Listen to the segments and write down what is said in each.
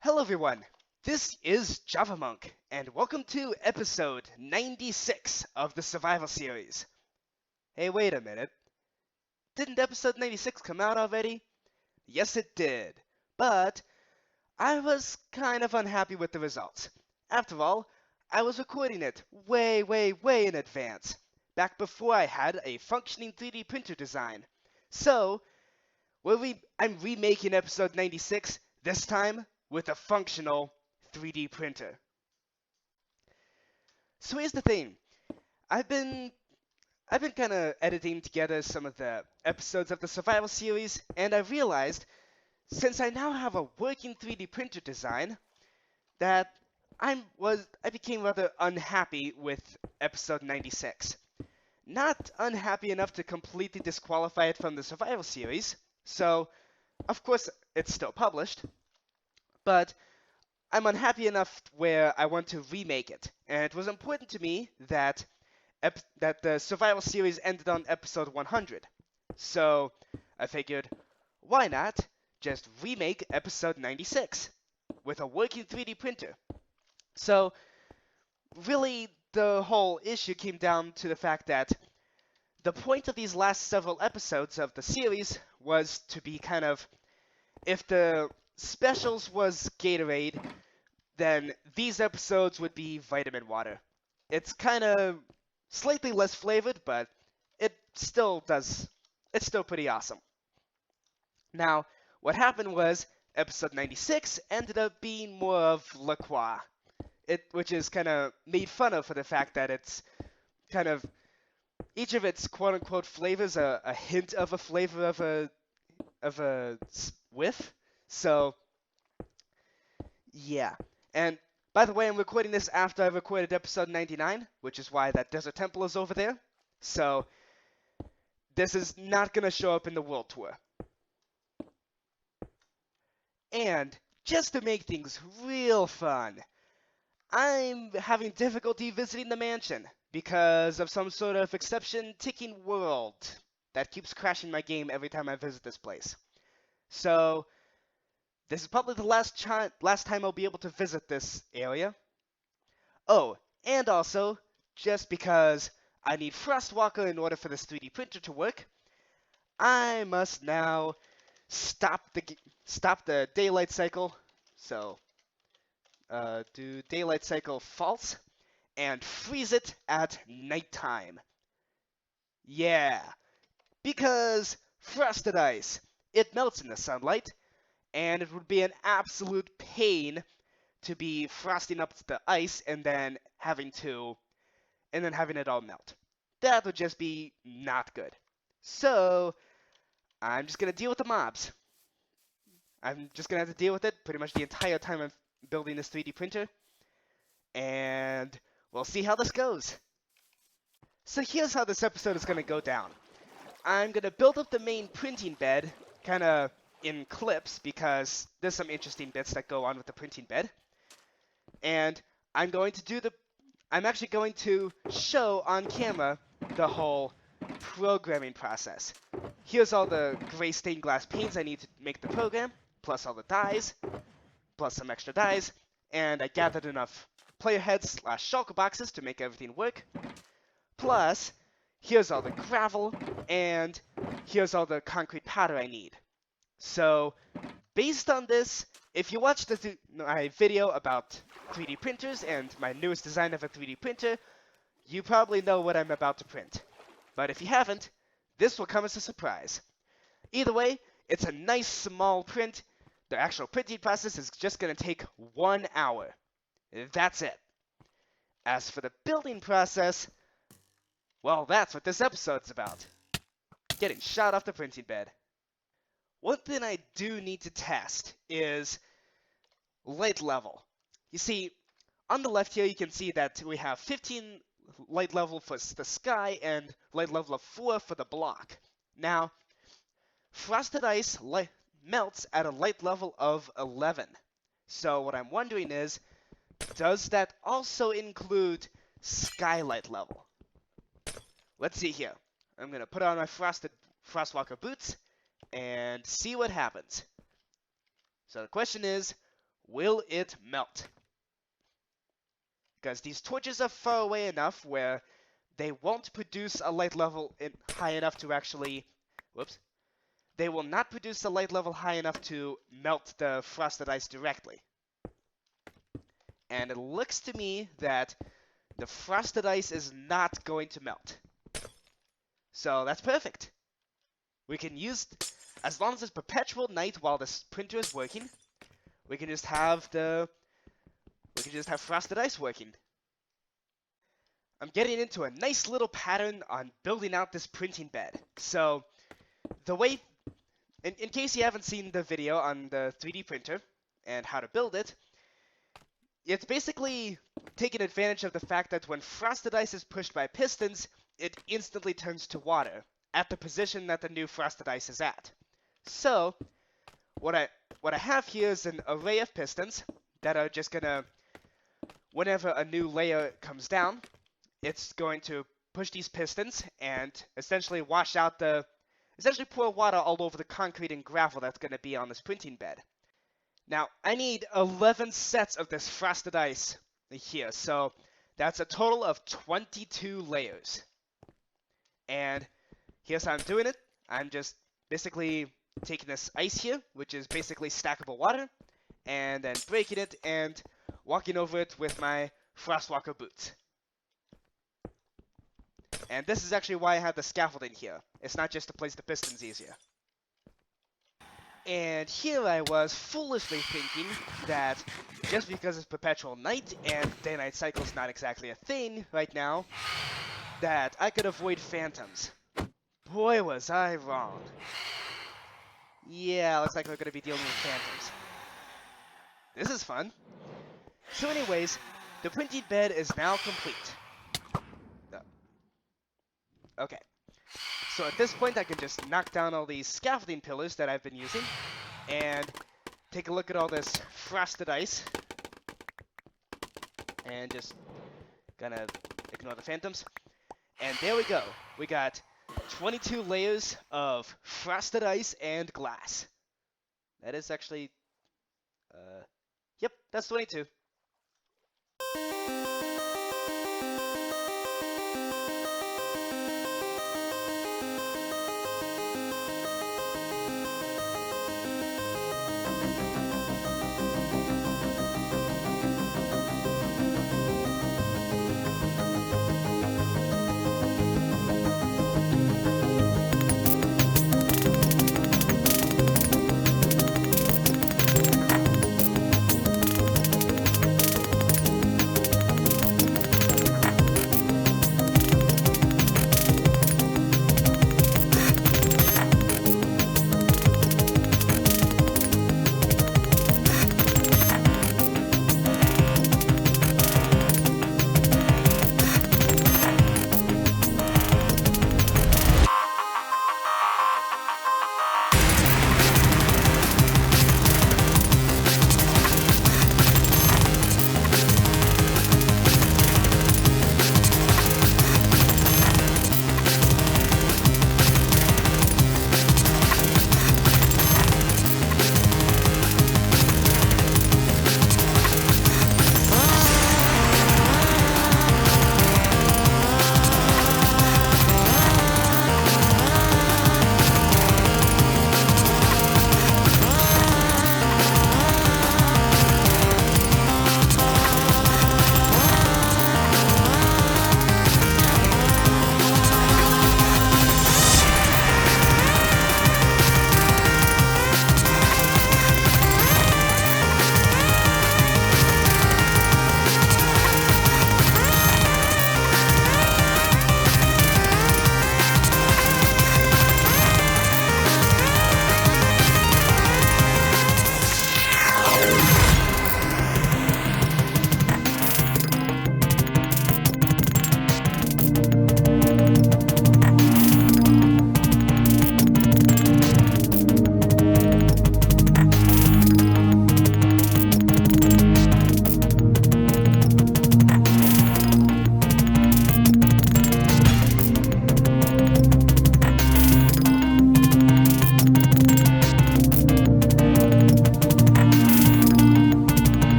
Hello everyone, this is Javamonk, and welcome to episode 96 of the Survival Series. Hey, wait a minute. Didn't episode 96 come out already? Yes, it did. But I was kind of unhappy with the results. After all, I was recording it way in advance, back before I had a functioning 3D printer design. So, I'm remaking episode 96, this time with a functional 3D printer. So here's the thing. I've been I've been kind of editing together some of the episodes of the survival series, and I realized since I now have a working 3D printer design that I became rather unhappy with episode 96. Not unhappy enough to completely disqualify it from the survival series, so of course it's still published, but I'm unhappy enough where I want to remake it, and it was important to me that the survival series ended on episode 100. So I figured, why not just remake episode 96 with a working 3D printer? So really, the whole issue came down to the fact that the point of these last several episodes of the series was to be kind of, if the specials was Gatorade, then these episodes would be vitamin water. It's kind of slightly less flavored, but it's still pretty awesome. Now, what happened was episode 96 ended up being more of La Croix, which is kind of made fun of for the fact that it's kind of each of its quote unquote flavors a hint of a flavor of a whiff. So yeah. And by the way, I'm recording this after I recorded episode 99, which is why that desert temple is over there. So this is not going to show up in the world tour. And just to make things real fun, I'm having difficulty visiting the mansion because of some sort of exception ticking world that keeps crashing my game every time I visit this place. So this is probably the last time I'll be able to visit this area. Oh, and also, just because I need Frostwalker in order for this 3D printer to work, I must now stop the daylight cycle. So, do daylight cycle false and freeze it at nighttime. Yeah, because frosted ice, it melts in the sunlight, and it would be an absolute pain to be frosting up the ice and then having it all melt. That would just be not good. So I'm just gonna deal with the mobs. I'm just gonna have to deal with it pretty much the entire time I'm building this 3D printer, and we'll see how this goes. So here's how this episode is gonna go down. I'm gonna build up the main printing bed, kinda in clips, because there's some interesting bits that go on with the printing bed. And I'm actually going to show on camera the whole programming process. Here's all the gray stained glass panes I need to make the program, plus all the dies, plus some extra dies, and I gathered enough player heads / shulker boxes to make everything work. Plus, here's all the gravel, and here's all the concrete powder I need. So, based on this, if you watched my video about 3D printers and my newest design of a 3D printer, you probably know what I'm about to print. But if you haven't, this will come as a surprise. Either way, it's a nice small print. The actual printing process is just going to take 1 hour. That's it. As for the building process, well, that's what this episode's about. Getting shot off the printing bed. One thing I do need to test is light level. You see, on the left here you can see that we have 15 light level for the sky and light level of 4 for the block. Now, frosted ice melts at a light level of 11. So what I'm wondering is, does that also include skylight level? Let's see here. I'm going to put on my Frostwalker boots and see what happens. So the question is, will it melt? Because these torches are far away enough where they won't produce a light level high enough to actually, whoops, they will not produce a light level high enough to melt the frosted ice directly. And it looks to me that the frosted ice is not going to melt. So that's perfect. We can use, as long as it's perpetual night while this printer is working, we can just have frosted ice working. I'm getting into a nice little pattern on building out this printing bed. So the way, in case you haven't seen the video on the 3D printer and how to build it, it's basically taking advantage of the fact that when frosted ice is pushed by pistons, it instantly turns to water at the position that the new frosted ice is at. So what I have here is an array of pistons that are just gonna, whenever a new layer comes down, it's going to push these pistons and essentially essentially pour water all over the concrete and gravel that's going to be on this printing bed. Now, I need 11 sets of this frosted ice here, so that's a total of 22 layers. And here's how I'm doing it. I'm just basically taking this ice here, which is basically stackable water, and then breaking it and walking over it with my Frostwalker boots. And this is actually why I have the scaffolding here. It's not just to place the pistons easier. And here I was foolishly thinking that just because it's perpetual night and day-night cycle is not exactly a thing right now, that I could avoid phantoms. Boy, was I wrong. Yeah, looks like we're going to be dealing with phantoms. This is fun. So anyways, the printing bed is now complete. Okay. So at this point, I can just knock down all these scaffolding pillars that I've been using and take a look at all this frosted ice and just gonna ignore the phantoms. And there we go. We got 22 layers of frosted ice and glass. That is actually, yep, that's 22.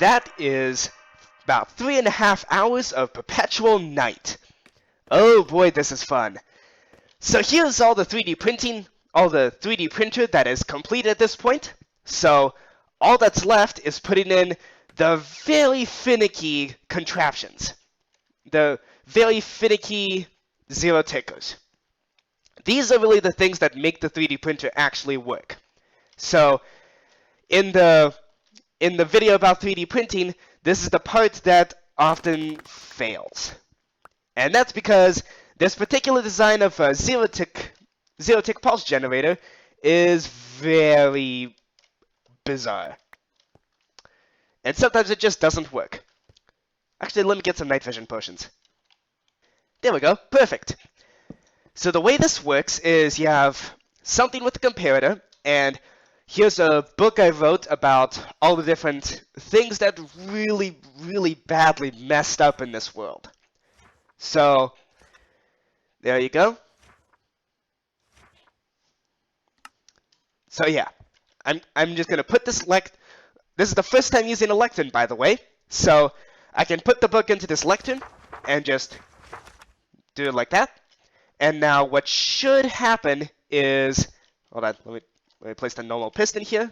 that is about 3.5 hours of perpetual night. Oh boy, this is fun. So here's all the 3D printing, all the 3D printer that is complete at this point. So all that's left is putting in the very finicky contraptions. The very finicky zero tickers. These are really the things that make the 3D printer actually work. So in the video about 3D printing, this is the part that often fails. And that's because this particular design of a zero-tick pulse generator is very bizarre. And sometimes it just doesn't work. Actually, let me get some night vision potions. There we go. Perfect. So the way this works is you have something with the comparator, and here's a book I wrote about all the different things that really, really badly messed up in this world. So, there you go. So yeah, I'm just gonna put this this is the first time using a lectern, by the way. So I can put the book into this lectern and just do it like that. And now what should happen is, hold on, let me place the normal piston here.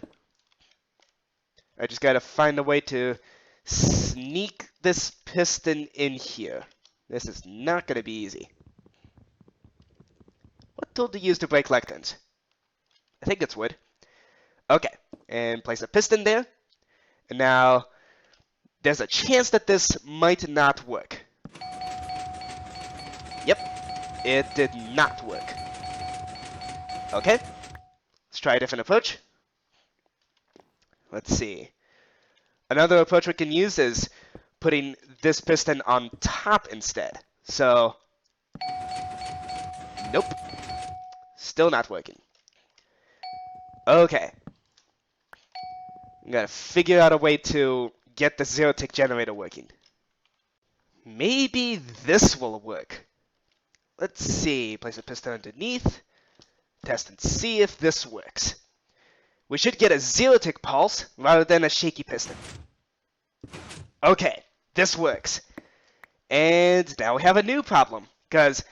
I just gotta find a way to sneak this piston in here. This is not gonna be easy. What tool to use to break lecterns? I think it's wood. Okay, and place a piston there. And now, there's a chance that this might not work. Yep, it did not work. Okay, let's try a different approach. Let's see. Another approach we can use is putting this piston on top instead. So, nope, still not working. Okay. I'm gonna figure out a way to get the zero-tick generator working. Maybe this will work. Let's see. Place a piston underneath. Test and see if this works. We should get a zero-tick pulse rather than a shaky piston. Okay, this works. And now we have a new problem, because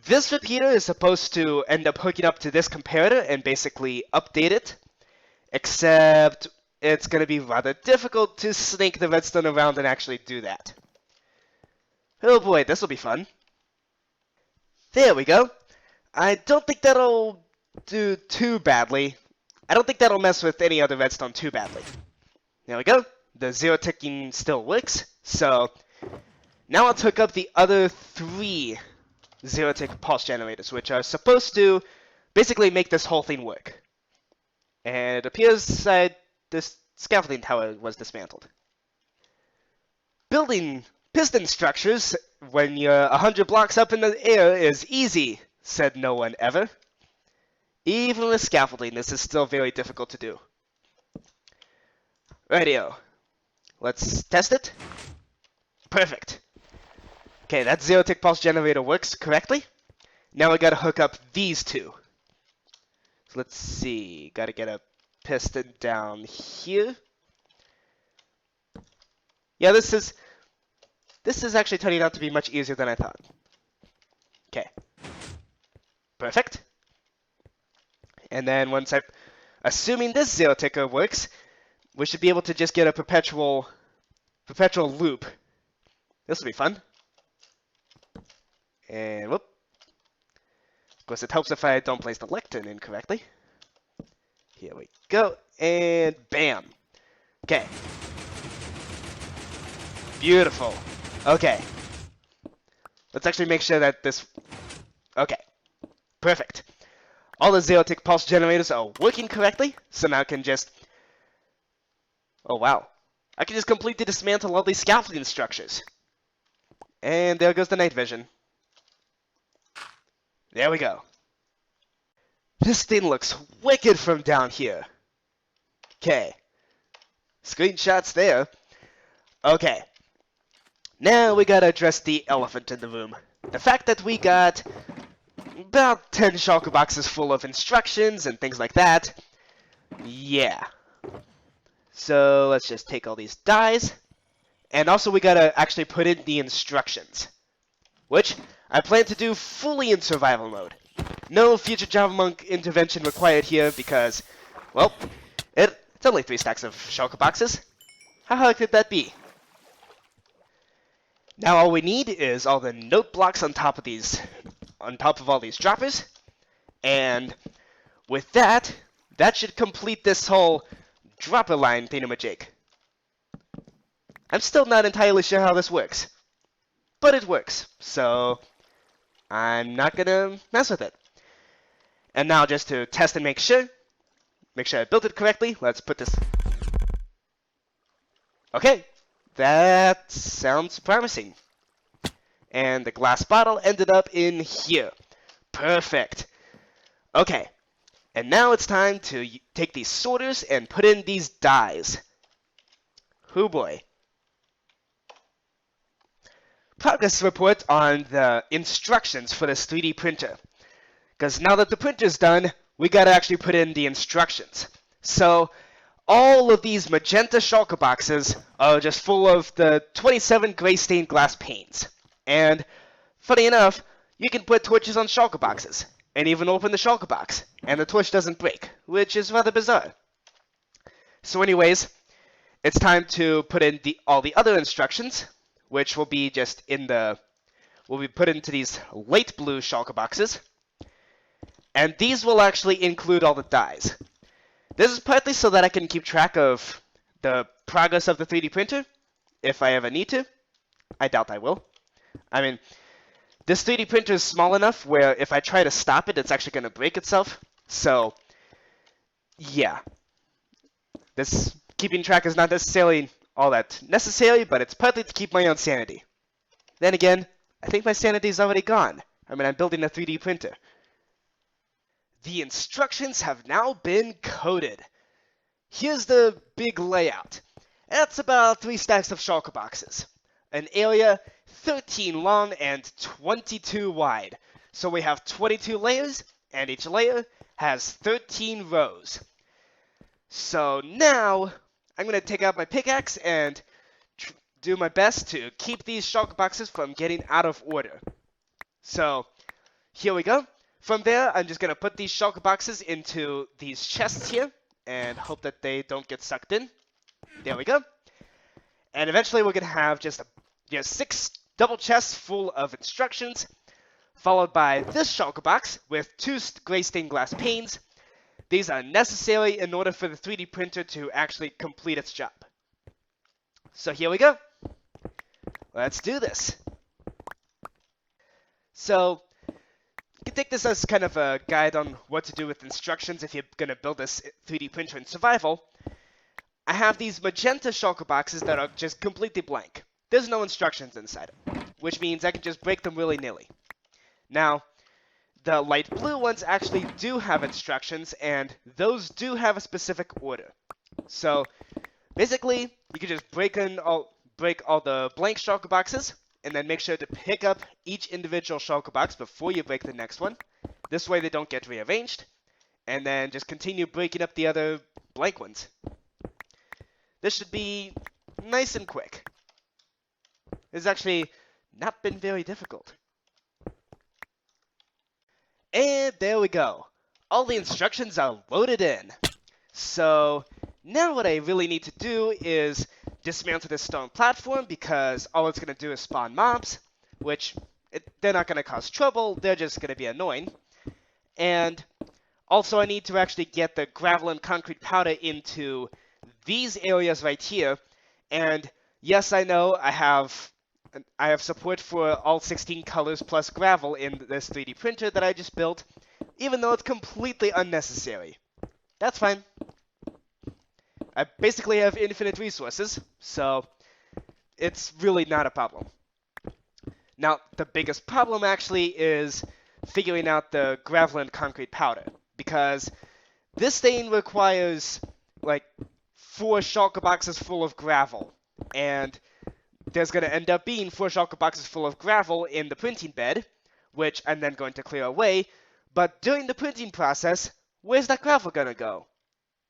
this repeater is supposed to end up hooking up to this comparator and basically update it, except it's going to be rather difficult to snake the redstone around and actually do that. Oh boy, this will be fun. There we go. I don't think that'll do too badly. I don't think that'll mess with any other redstone too badly. There we go. The zero ticking still works. So now let's hook up the other 3 zero-tick pulse generators, which are supposed to basically make this whole thing work. And it appears that this scaffolding tower was dismantled. Building piston structures when you're 100 blocks up in the air is easy, said no one ever. Even with scaffolding, this is still very difficult to do. Rightio. Let's test it. Perfect. Okay, that zero-tick pulse generator works correctly. Now we gotta hook up these 2. So let's see. Gotta get a piston down here. Yeah, this is actually turning out to be much easier than I thought. Okay. Perfect. And then once assuming this zero ticker works, we should be able to just get a perpetual loop. This will be fun. And whoop. Of course, it helps if I don't place the lectern incorrectly. Here we go, and bam. Okay. Beautiful. Okay. Let's actually make sure that this... Okay. Perfect. All the zero-tick pulse generators are working correctly, so now I can just... Oh, wow. I can just completely dismantle all these scaffolding structures. And there goes the night vision. There we go. This thing looks wicked from down here. Okay. Screenshots there. Okay. Now we gotta address the elephant in the room. The fact that we got about 10 shulker boxes full of instructions and things like that. Yeah. So let's just take all these dies. And also we gotta actually put in the instructions, which I plan to do fully in survival mode. No future Javamonk intervention required here because, well, it's only 3 stacks of shulker boxes. How hard could that be? Now all we need is all the note blocks on top of all these droppers, and with that, that should complete this whole dropper line thingamajig. I'm still not entirely sure how this works, but it works, so I'm not gonna mess with it. And now just to test and make sure I built it correctly, let's put this... Okay, that sounds promising. And the glass bottle ended up in here. Perfect. Okay, and now it's time to take these sorters and put in these dies. Hoo boy. Progress report on the instructions for this 3D printer. Because now that the printer's done, we gotta actually put in the instructions. So, all of these magenta shulker boxes are just full of the 27 gray stained glass panes. And, funny enough, you can put torches on shulker boxes, and even open the shulker box, and the torch doesn't break, which is rather bizarre. So anyways, it's time to put in all the other instructions, which will be will be put into these light blue shulker boxes. And these will actually include all the dies. This is partly so that I can keep track of the progress of the 3D printer, if I ever need to. I doubt I will. I mean, this 3D printer is small enough where if I try to stop it, it's actually going to break itself. So, yeah. This keeping track is not necessarily all that necessary, but it's partly to keep my own sanity. Then again, I think my sanity is already gone. I mean, I'm building a 3D printer. The instructions have now been coded. Here's the big layout. That's about 3 stacks of shulker boxes. An area 13 long and 22 wide. So we have 22 layers, and each layer has 13 rows. So now, I'm going to take out my pickaxe and do my best to keep these shulker boxes from getting out of order. So, here we go. From there, I'm just going to put these shulker boxes into these chests here, and hope that they don't get sucked in. There we go. And eventually we're going to have just 6 double chests full of instructions, followed by this shulker box with 2 gray stained glass panes. These are necessary in order for the 3D printer to actually complete its job. So here we go. Let's do this. So, you can take this as kind of a guide on what to do with instructions if you're going to build this 3D printer in survival. I have these magenta shulker boxes that are just completely blank. There's no instructions inside them, which means I can just break them willy-nilly. Now, the light blue ones actually do have instructions, and those do have a specific order. So, basically, you can just break all the blank shulker boxes, and then make sure to pick up each individual shulker box before you break the next one. This way they don't get rearranged. And then just continue breaking up the other blank ones. This should be nice and quick. It's actually not been very difficult. And there we go. All the instructions are loaded in. So now what I really need to do is dismantle this stone platform, because all it's going to do is spawn mobs, which they're not going to cause trouble, they're just going to be annoying. And also I need to actually get the gravel and concrete powder into these areas right here. And yes, I know I have support for all 16 colors plus gravel in this 3D printer that I just built, even though it's completely unnecessary. That's fine. I basically have infinite resources, so it's really not a problem. Now, the biggest problem actually is figuring out the gravel and concrete powder, because this thing requires like 4 shulker boxes full of gravel, and there's going to end up being 4 shulker boxes full of gravel in the printing bed, which I'm then going to clear away. But during the printing process, where's that gravel going to go?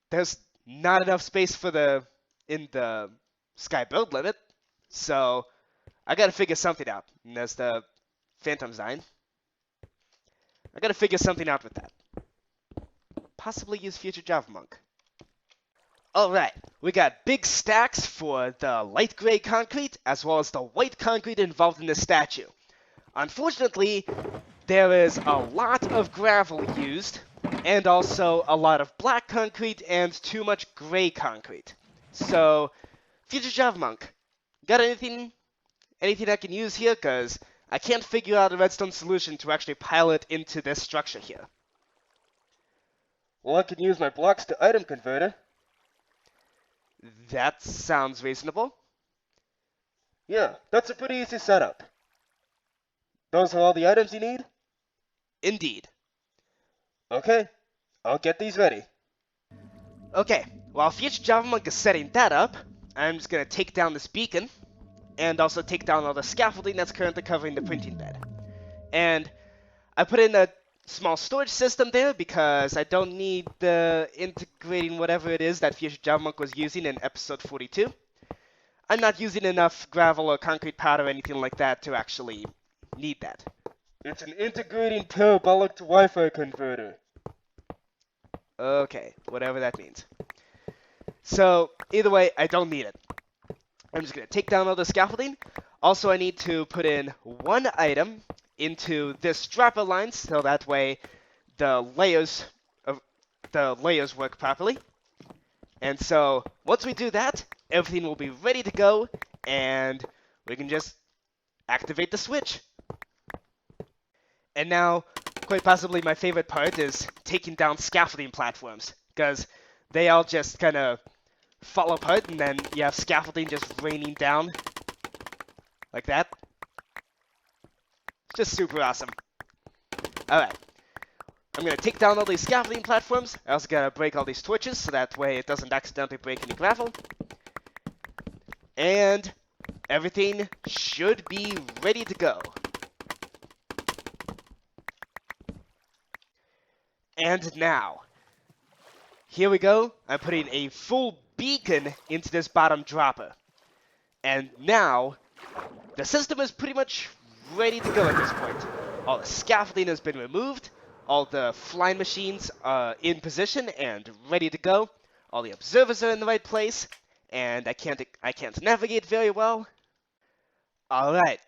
There's not enough space in the sky build limit, So I gotta figure something out. And there's the Phantom Design. I gotta figure something out with that. Possibly use future Javamonk. Alright, we got big stacks for the light gray concrete as well as the white concrete involved in the statue. Unfortunately, there is a lot of gravel used, and also a lot of black concrete and too much gray concrete. So, future Javamonk, got anything I can use here? Because I can't figure out a redstone solution to actually pile it into this structure here. Well, I can use my blocks to item converter. That sounds reasonable. Yeah, that's a pretty easy setup. Those are all the items you need? Indeed. Okay, I'll get these ready. Okay, while future Javamonk is setting that up, I'm just gonna take down this beacon, and also take down all the scaffolding that's currently covering the printing bed. And I put in a small storage system there because I don't need the integrating whatever it is that future Javamonk was using in episode 42. I'm not using enough gravel or concrete powder or anything like that to actually need that. It's an integrating parabolic to Wi-Fi converter. Okay, whatever that means. So, either way, I don't need it. I'm just going to take down all the scaffolding. Also, I need to put in one item into this dropper line, so that way the layers work properly. And so, once we do that, everything will be ready to go, and we can just activate the switch. And now, quite possibly my favorite part is taking down scaffolding platforms, because they all just kind of fall apart, and then you have scaffolding just raining down, like that. It's just super awesome. Alright, I'm going to take down all these scaffolding platforms. I also got to break all these torches, so that way it doesn't accidentally break any gravel. And everything should be ready to go. And now, here we go. I'm putting a full beacon into this bottom dropper. And now, the system is pretty much ready to go at this point. All the scaffolding has been removed. All the flying machines are in position and ready to go. All the observers are in the right place. And I can't navigate very well. Alright,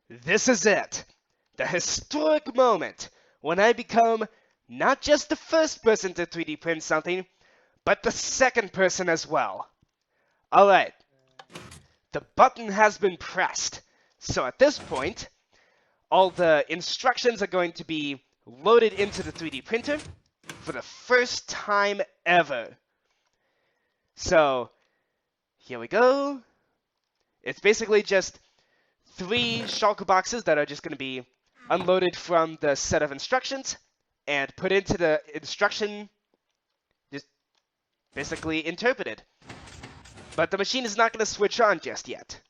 this is it. The historic moment when I become not just the first person to 3D print something, but the second person as well. Alright, the button has been pressed. So at this point, all the instructions are going to be loaded into the 3D printer for the first time ever. So, here we go. It's basically just 3 shulker boxes that are just going to be unloaded from the set of instructions and put into the instruction, just basically interpreted. But the machine is not going to switch on just yet.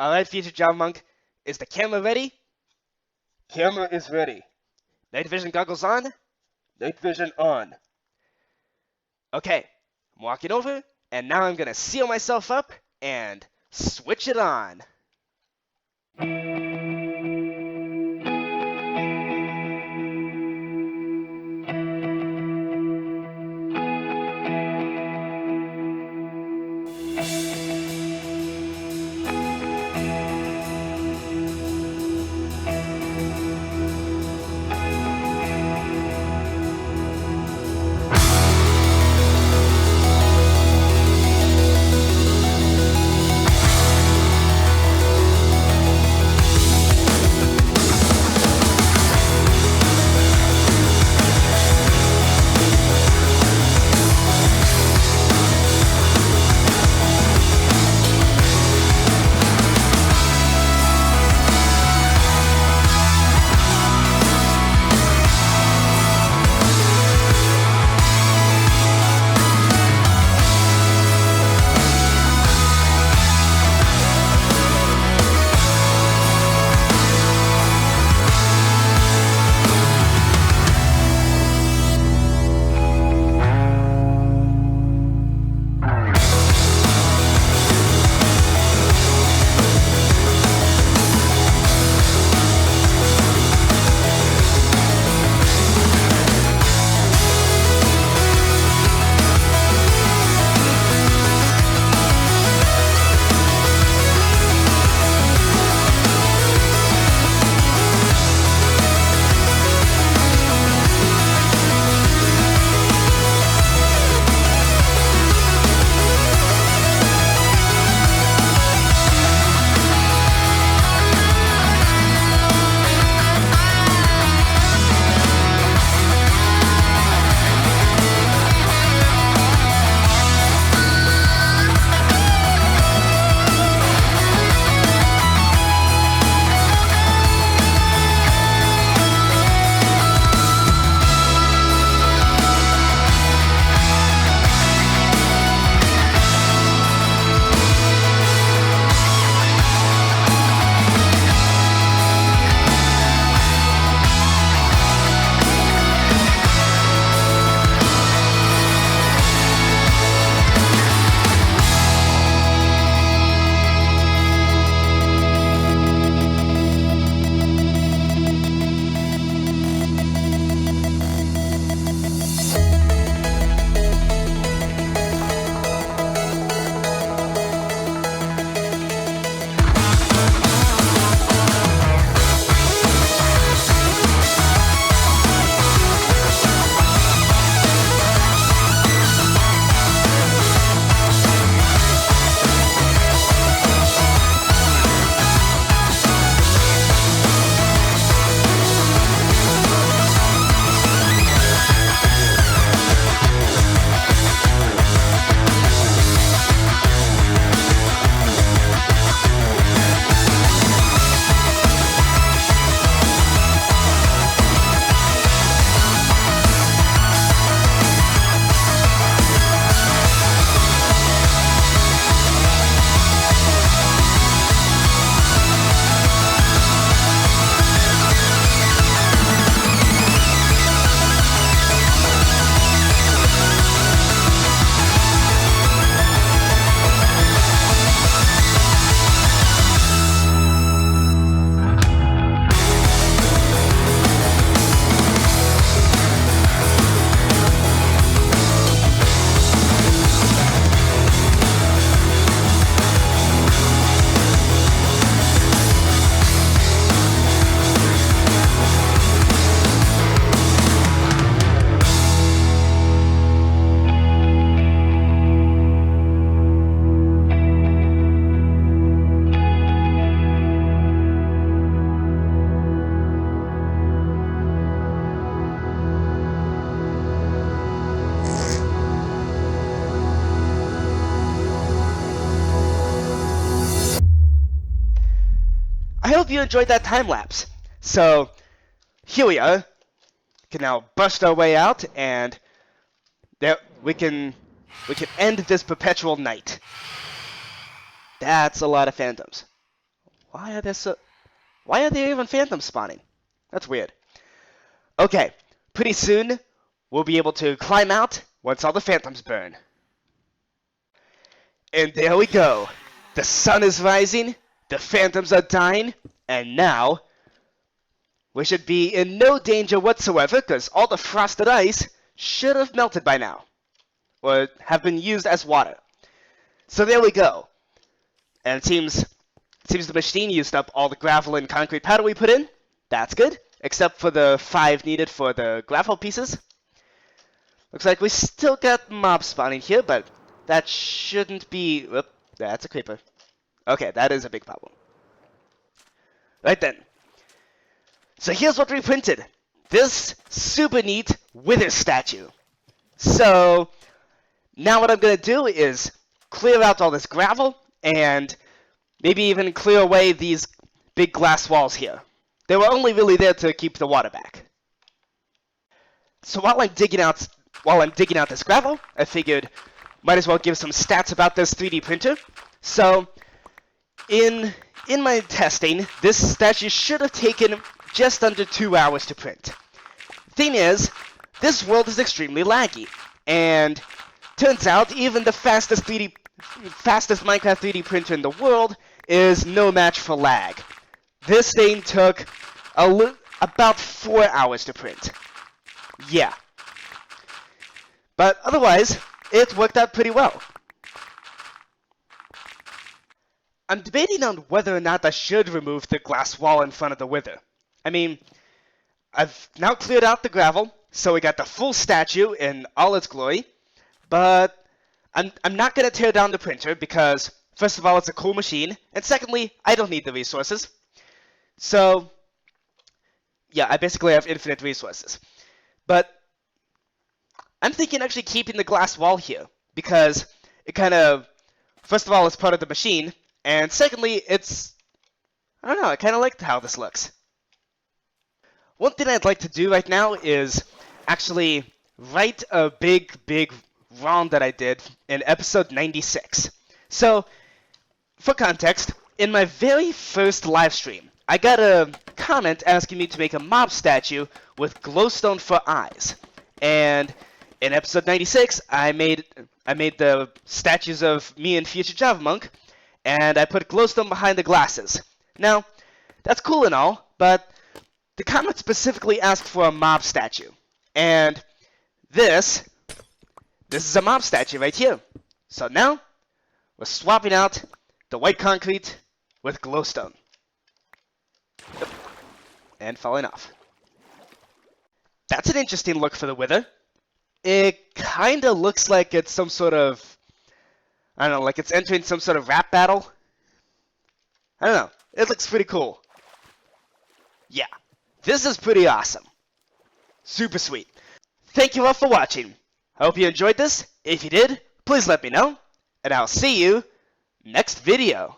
Alright, future Javamonk, is the camera ready? Camera is ready. Night vision goggles on? Night vision on. Okay, I'm walking over, and now I'm going to seal myself up and switch it on. I hope you enjoyed that time lapse. So here we are. Can now bust our way out, and there we can end this perpetual night. That's a lot of phantoms. Why are there even phantoms spawning? That's weird. Okay, pretty soon we'll be able to climb out once all the phantoms burn. And there we go. The sun is rising, the phantoms are dying, and now we should be in no danger whatsoever because all the frosted ice should have melted by now, or have been used as water. So there we go. And it seems the machine used up all the gravel and concrete powder we put in. That's good, except for the 5 needed for the gravel pieces. Looks like we still got mobs spawning here, but that shouldn't be... Whoop, that's a creeper. Okay, that is a big problem. Right then. So here's what we printed. This super neat wither statue. So now what I'm going to do is clear out all this gravel and maybe even clear away these big glass walls here. They were only really there to keep the water back. So while I'm digging out this gravel, I figured might as well give some stats about this 3D printer. So in my testing, this statue should have taken just under 2 hours to print. Thing is, this world is extremely laggy, and turns out even the fastest Minecraft 3D printer in the world is no match for lag. This thing took about 4 hours to print. Yeah. But otherwise, it worked out pretty well. I'm debating on whether or not I should remove the glass wall in front of the wither. I mean, I've now cleared out the gravel, so we got the full statue in all its glory, but I'm not going to tear down the printer because, first of all, it's a cool machine, and secondly, I don't need the resources. So, yeah, I basically have infinite resources. But I'm thinking actually keeping the glass wall here, because it kind of, first of all, it's part of the machine, and secondly, I don't know, I kind of like how this looks. One thing I'd like to do right now is actually right a big wrong that I did in episode 96. So, for context, in my very first live stream, I got a comment asking me to make a mob statue with glowstone for eyes. And in episode 96, I made the statues of me and future Javamonk, and I put glowstone behind the glasses. Now, that's cool and all, but the comment specifically asked for a mob statue. And this is a mob statue right here. So now, we're swapping out the white concrete with glowstone. And falling off. That's an interesting look for the wither. It kinda looks like it's some sort of, I don't know, like it's entering some sort of rap battle. I don't know. It looks pretty cool. Yeah. This is pretty awesome. Super sweet. Thank you all for watching. I hope you enjoyed this. If you did, please let me know. And I'll see you next video.